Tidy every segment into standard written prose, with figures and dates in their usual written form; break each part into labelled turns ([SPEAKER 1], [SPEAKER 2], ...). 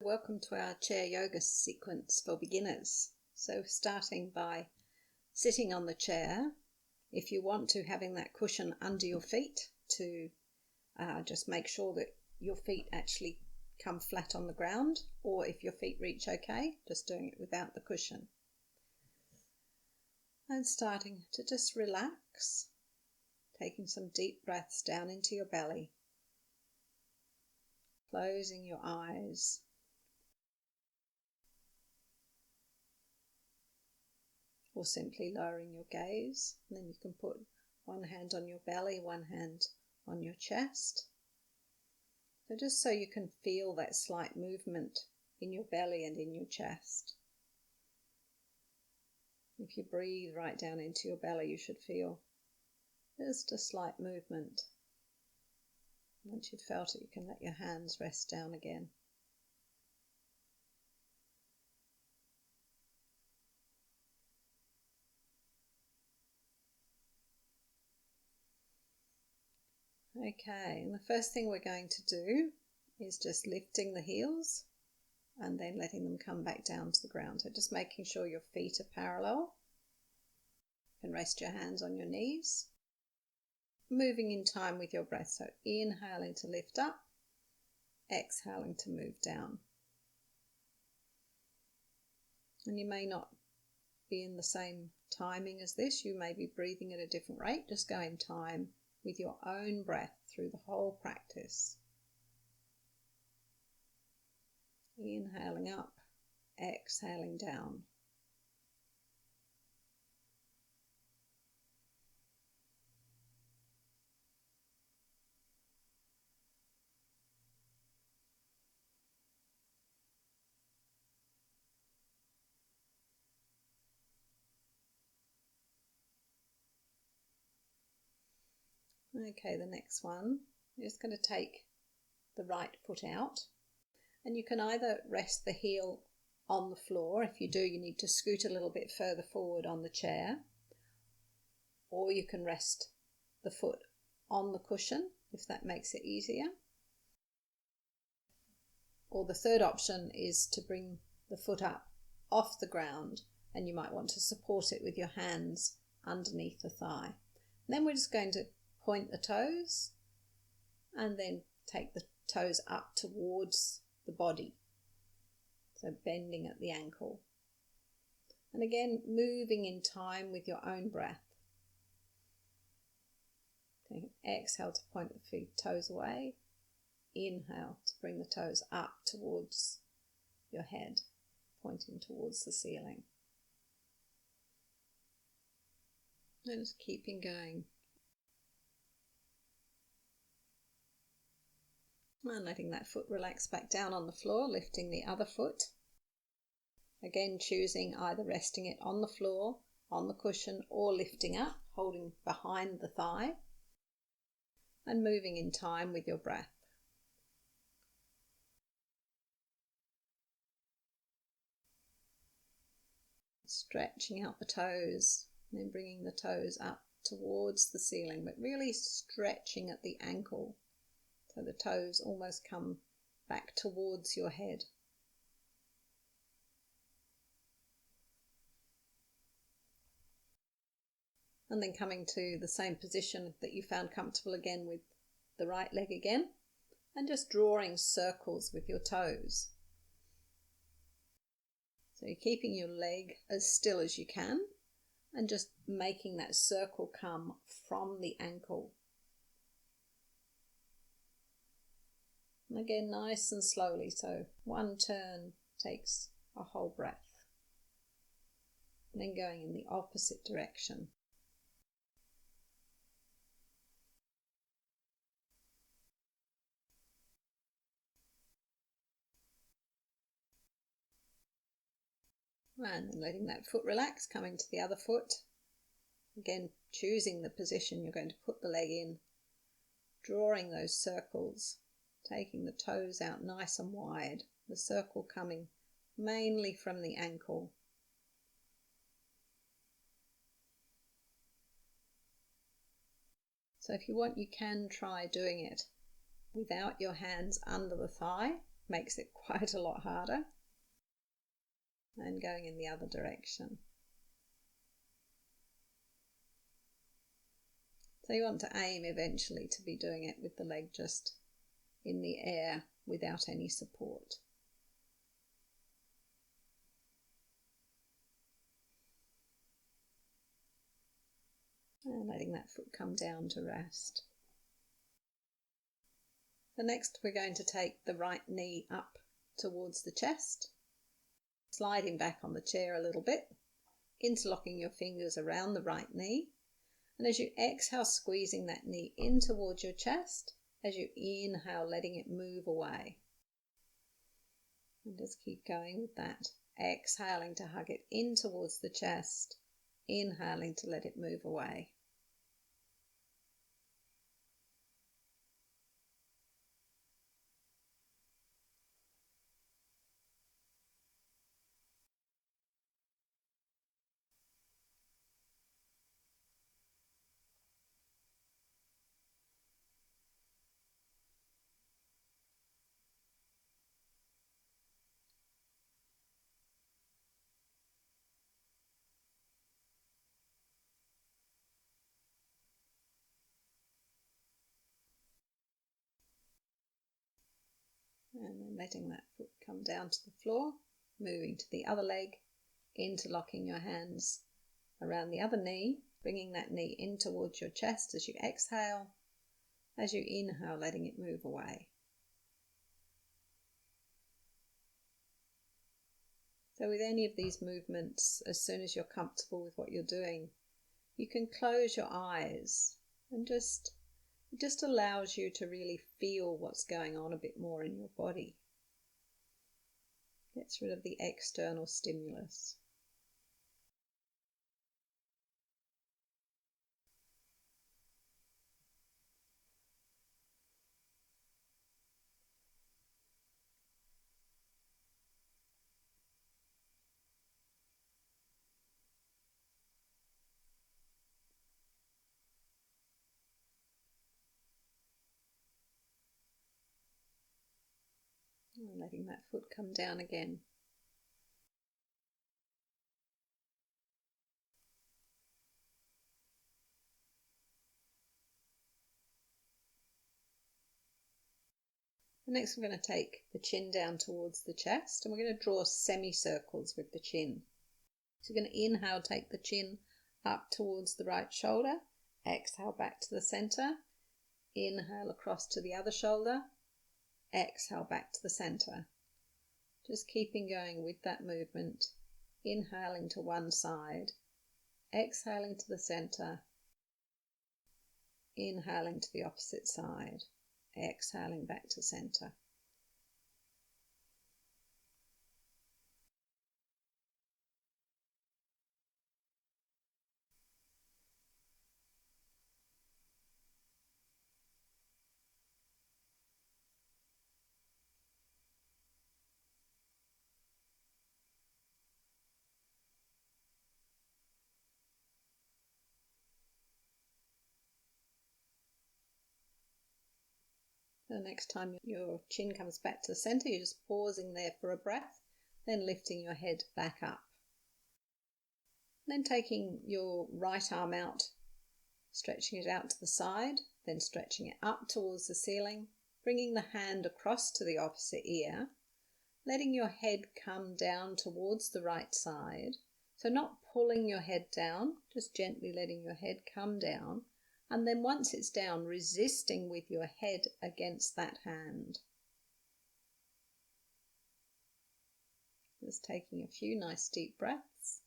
[SPEAKER 1] Welcome to our chair yoga sequence for beginners. So starting by sitting on the chair, if you want to, having that cushion under your feet to just make sure that your feet actually come flat on the ground, or if your feet reach okay, just doing it without the cushion. And starting to just relax, taking some deep breaths down into your belly, closing your eyes. Or simply lowering your gaze, and then you can put one hand on your belly, one hand on your chest. So just so you can feel that slight movement in your belly and in your chest. If you breathe right down into your belly, you should feel just a slight movement. Once you've felt it, you can let your hands rest down again. Okay, and the first thing we're going to do is just lifting the heels and then letting them come back down to the ground. So just making sure your feet are parallel. You can rest your hands on your knees. Moving in time with your breath. So inhaling to lift up, exhaling to move down. And you may not be in the same timing as this. You may be breathing at a different rate. Just go in time with your own breath through the whole practice. Inhaling up, exhaling down. Okay, the next one, you're just going to take the right foot out, and you can either rest the heel on the floor. If you do, you need to scoot a little bit further forward on the chair, or you can rest the foot on the cushion if that makes it easier. Or the third option is to bring the foot up off the ground, and you might want to support it with your hands underneath the thigh. And then we're just going to point the toes and then take the toes up towards the body. So bending at the ankle. And again, moving in time with your own breath. Okay, exhale to point the toes away. Inhale to bring the toes up towards your head, pointing towards the ceiling. And just keeping going. And letting that foot relax back down on the floor, lifting the other foot. Again, choosing either resting it on the floor, on the cushion, or lifting up, holding behind the thigh. And moving in time with your breath. Stretching out the toes, and then bringing the toes up towards the ceiling, but really stretching at the ankle. So the toes almost come back towards your head. And then coming to the same position that you found comfortable again with the right leg again, and just drawing circles with your toes. So you're keeping your leg as still as you can and just making that circle come from the ankle. And again, nice and slowly, so one turn takes a whole breath. And then going in the opposite direction. And then letting that foot relax, coming to the other foot. Again, choosing the position you're going to put the leg in, drawing those circles, taking the toes out nice and wide, the circle coming mainly from the ankle. So if you want, you can try doing it without your hands under the thigh, makes it quite a lot harder. And going in the other direction. So you want to aim eventually to be doing it with the leg just in the air without any support. And letting that foot come down to rest. So next we're going to take the right knee up towards the chest, sliding back on the chair a little bit, interlocking your fingers around the right knee. And as you exhale, squeezing that knee in towards your chest, as you inhale, letting it move away. And just keep going with that. Exhaling to hug it in towards the chest, inhaling to let it move away. And then letting that foot come down to the floor, moving to the other leg, interlocking your hands around the other knee, bringing that knee in towards your chest as you exhale. As you inhale, letting it move away. So with any of these movements, as soon as you're comfortable with what you're doing, you can close your eyes and it just allows you to really feel what's going on a bit more in your body. Gets rid of the external stimulus. And letting that foot come down again. Next we're going to take the chin down towards the chest and we're going to draw semicircles with the chin. So we're going to inhale, take the chin up towards the right shoulder, exhale back to the center, inhale across to the other shoulder, exhale back to the center. Just keeping going with that movement, inhaling to one side, exhaling to the center, inhaling to the opposite side, exhaling back to center. The next time your chin comes back to the center, you're just pausing there for a breath, then lifting your head back up. Then taking your right arm out, stretching it out to the side, then stretching it up towards the ceiling, bringing the hand across to the opposite ear, letting your head come down towards the right side. So not pulling your head down, just gently letting your head come down. And then once it's down, resisting with your head against that hand. Just taking a few nice deep breaths.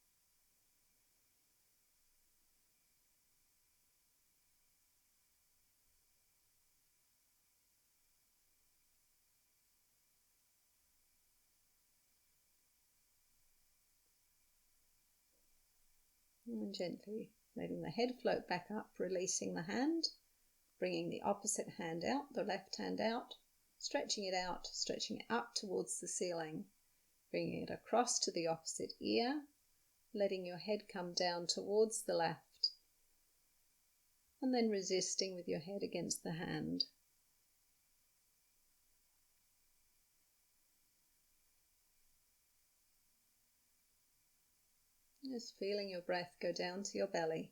[SPEAKER 1] And gently letting the head float back up, releasing the hand, bringing the opposite hand out, the left hand out, stretching it up towards the ceiling, bringing it across to the opposite ear, letting your head come down towards the left, and then resisting with your head against the hand. Just feeling your breath go down to your belly.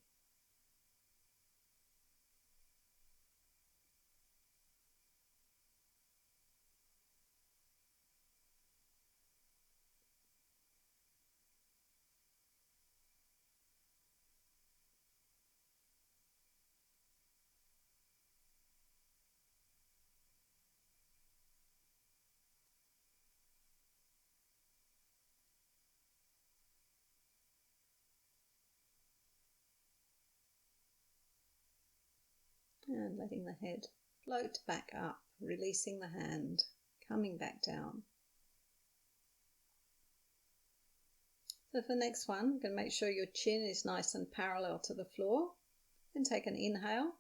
[SPEAKER 1] And letting the head float back up, releasing the hand, coming back down. So for the next one, I'm going to make sure your chin is nice and parallel to the floor. Then take an inhale,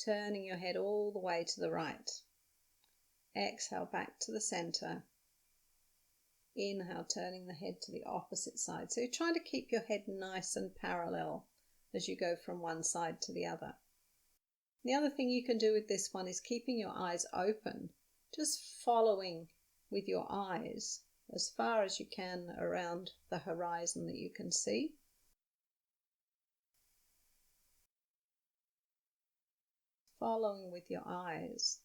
[SPEAKER 1] turning your head all the way to the right. Exhale back to the center. Inhale, turning the head to the opposite side. So you're trying to keep your head nice and parallel as you go from one side to the other. The other thing you can do with this one is keeping your eyes open, just following with your eyes as far as you can around the horizon that you can see. Following with your eyes.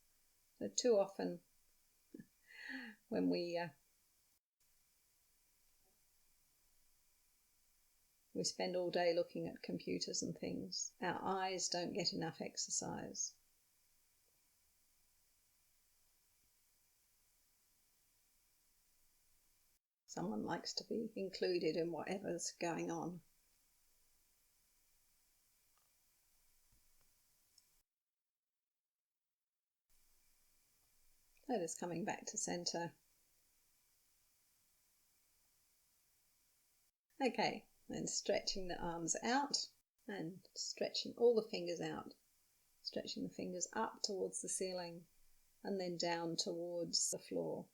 [SPEAKER 1] So too often when we spend all day looking at computers and things, our eyes don't get enough exercise. Someone likes to be included in whatever's going on. So just coming back to center. Okay, then stretching the arms out and stretching all the fingers out. Stretching the fingers up towards the ceiling and then down towards the floor.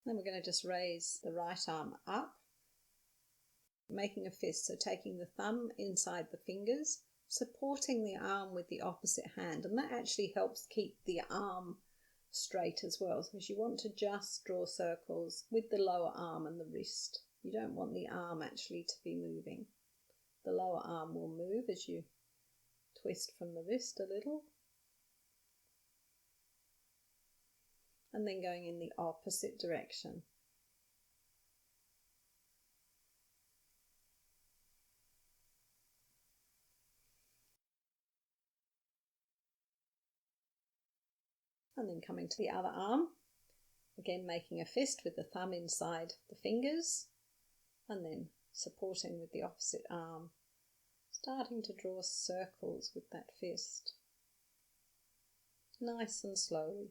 [SPEAKER 1] Then we're going to just raise the right arm up, making a fist, so taking the thumb inside the fingers, supporting the arm with the opposite hand, and that actually helps keep the arm straight as well, because you want to just draw circles with the lower arm and the wrist. You don't want the arm actually to be moving. The lower arm will move as you twist from the wrist a little, and then going in the opposite direction. And then coming to the other arm, again making a fist with the thumb inside the fingers, and then supporting with the opposite arm, starting to draw circles with that fist, nice and slowly.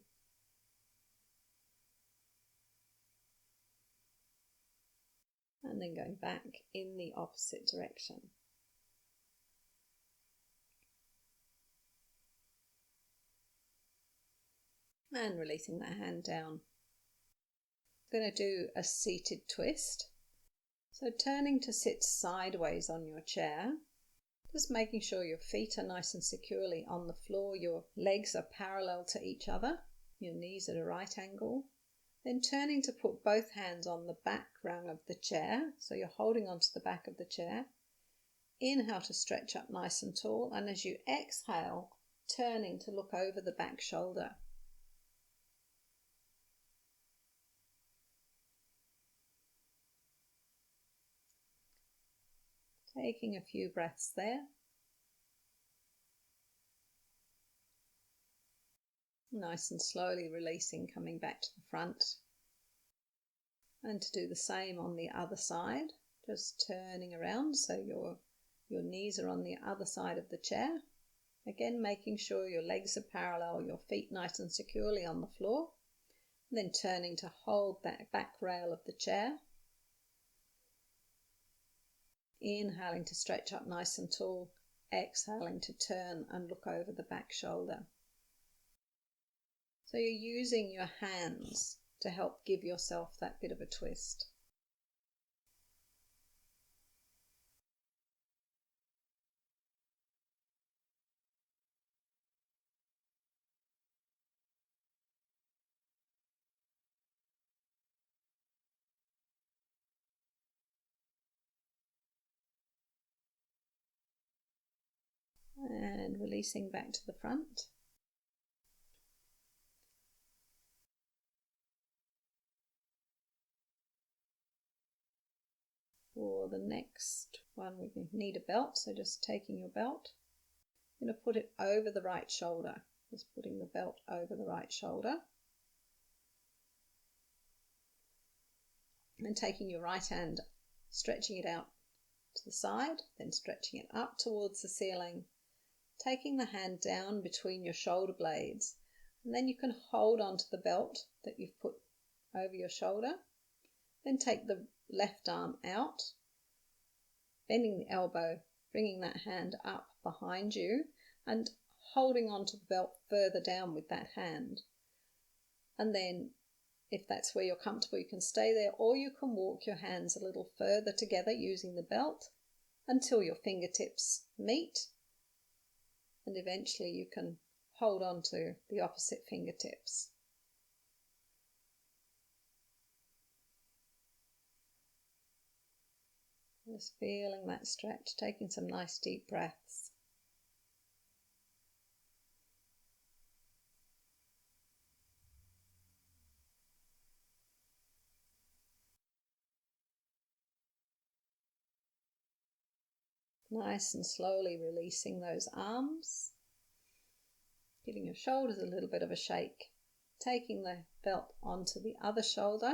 [SPEAKER 1] And then going back in the opposite direction. And releasing that hand down. I'm going to do a seated twist. So turning to sit sideways on your chair, just making sure your feet are nice and securely on the floor, your legs are parallel to each other, your knees at a right angle. Then turning to put both hands on the back rung of the chair, so you're holding onto the back of the chair. Inhale to stretch up nice and tall, and as you exhale, turning to look over the back shoulder. Taking a few breaths there. Nice and slowly releasing, coming back to the front. And to do the same on the other side, just turning around so your knees are on the other side of the chair. Again, making sure your legs are parallel, your feet nice and securely on the floor. And then turning to hold that back rail of the chair. Inhaling to stretch up nice and tall. Exhaling to turn and look over the back shoulder. So you're using your hands to help give yourself that bit of a twist. And releasing back to the front. For the next one, we need a belt, so just taking your belt, you're going to put it over the right shoulder. Just putting the belt over the right shoulder. And taking your right hand, stretching it out to the side, then stretching it up towards the ceiling. Taking the hand down between your shoulder blades, and then you can hold onto the belt that you've put over your shoulder. Then take the left arm out, bending the elbow, bringing that hand up behind you and holding onto the belt further down with that hand. And then if that's where you're comfortable, you can stay there, or you can walk your hands a little further together using the belt until your fingertips meet. And eventually you can hold on to the opposite fingertips. Just feeling that stretch, taking some nice deep breaths. Nice and slowly releasing those arms. Giving your shoulders a little bit of a shake. Taking the belt onto the other shoulder.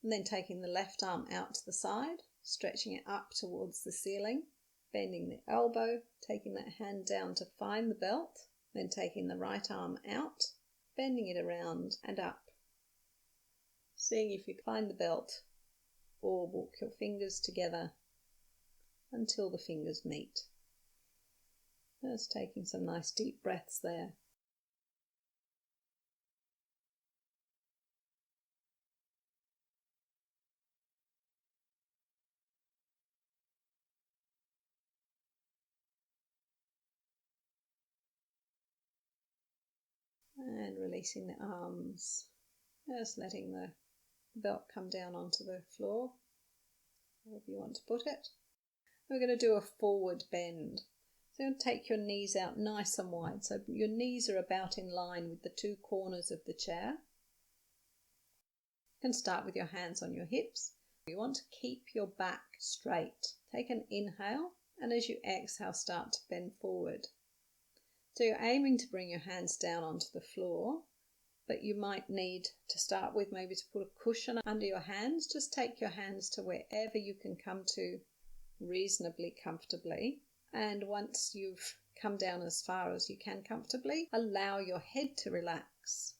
[SPEAKER 1] And then taking the left arm out to the side, stretching it up towards the ceiling. Bending the elbow, taking that hand down to find the belt. Then taking the right arm out, bending it around and up. Seeing if you can find the belt or walk your fingers together until the fingers meet. Just taking some nice deep breaths there. And releasing the arms. Just letting the belt come down onto the floor, wherever you want to put it. We're going to do a forward bend. So you'll take your knees out nice and wide. So your knees are about in line with the two corners of the chair. You can start with your hands on your hips. You want to keep your back straight. Take an inhale, and as you exhale, start to bend forward. So you're aiming to bring your hands down onto the floor, but you might need to start with maybe to put a cushion under your hands. Just take your hands to wherever you can come to reasonably comfortably. And once you've come down as far as you can comfortably, allow your head to relax.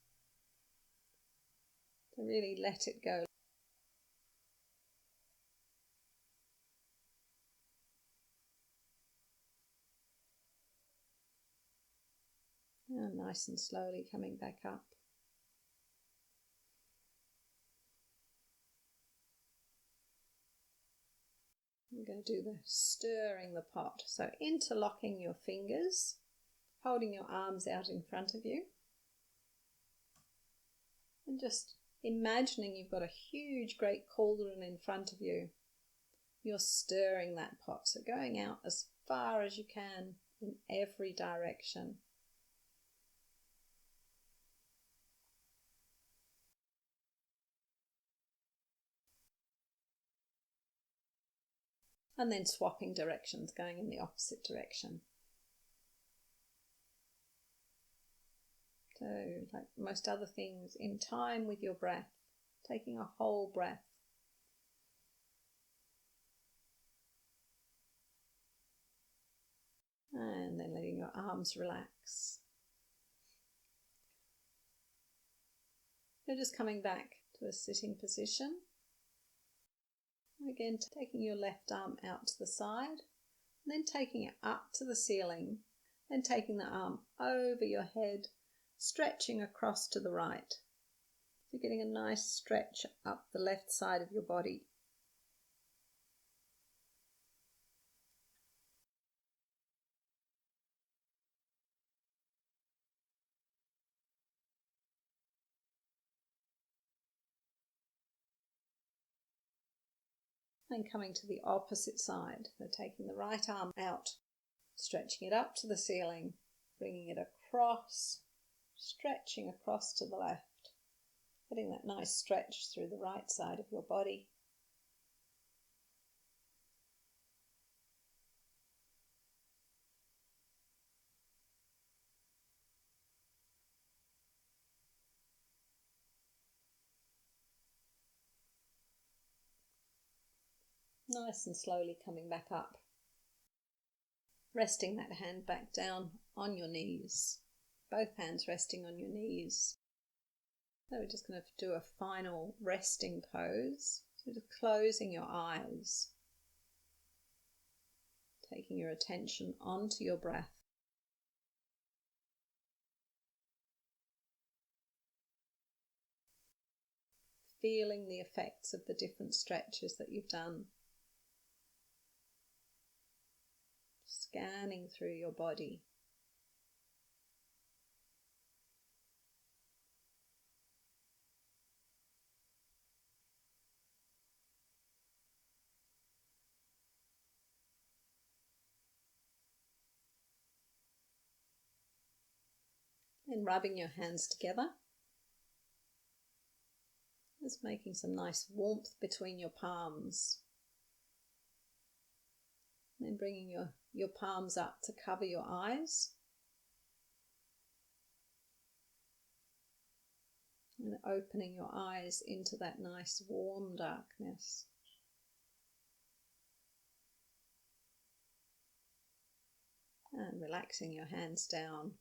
[SPEAKER 1] To really let it go. And nice and slowly coming back up. We're going to do the stirring the pot. So interlocking your fingers, holding your arms out in front of you. And just imagining you've got a huge, great cauldron in front of you. You're stirring that pot. So going out as far as you can in every direction. And then swapping directions, going in the opposite direction. So, like most other things, in time with your breath, taking a whole breath. your arms relax. You're just coming back to a sitting position. Again, taking your left arm out to the side, and then taking it up to the ceiling, then taking the arm over your head, stretching across to the right. So you're getting a nice stretch up the left side of your body. And coming to the opposite side, so taking the right arm out, stretching it up to the ceiling, bringing it across, stretching across to the left, getting that nice stretch through the right side of your body. Nice and slowly coming back up. Resting that hand back down on your knees. Both hands resting on your knees. So we're just going to do a final resting pose. So just closing your eyes. Taking your attention onto your breath. Feeling the effects of the different stretches that you've done. Scanning through your body. Then rubbing your hands together. Just making some nice warmth between your palms. Then bringing your palms up to cover your eyes. And opening your eyes into that nice warm darkness. And relaxing your hands down.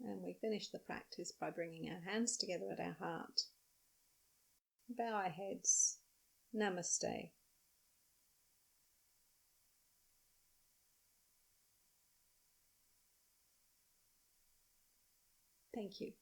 [SPEAKER 1] And we finish the practice by bringing our hands together at our heart. Bow our heads. Namaste. Thank you.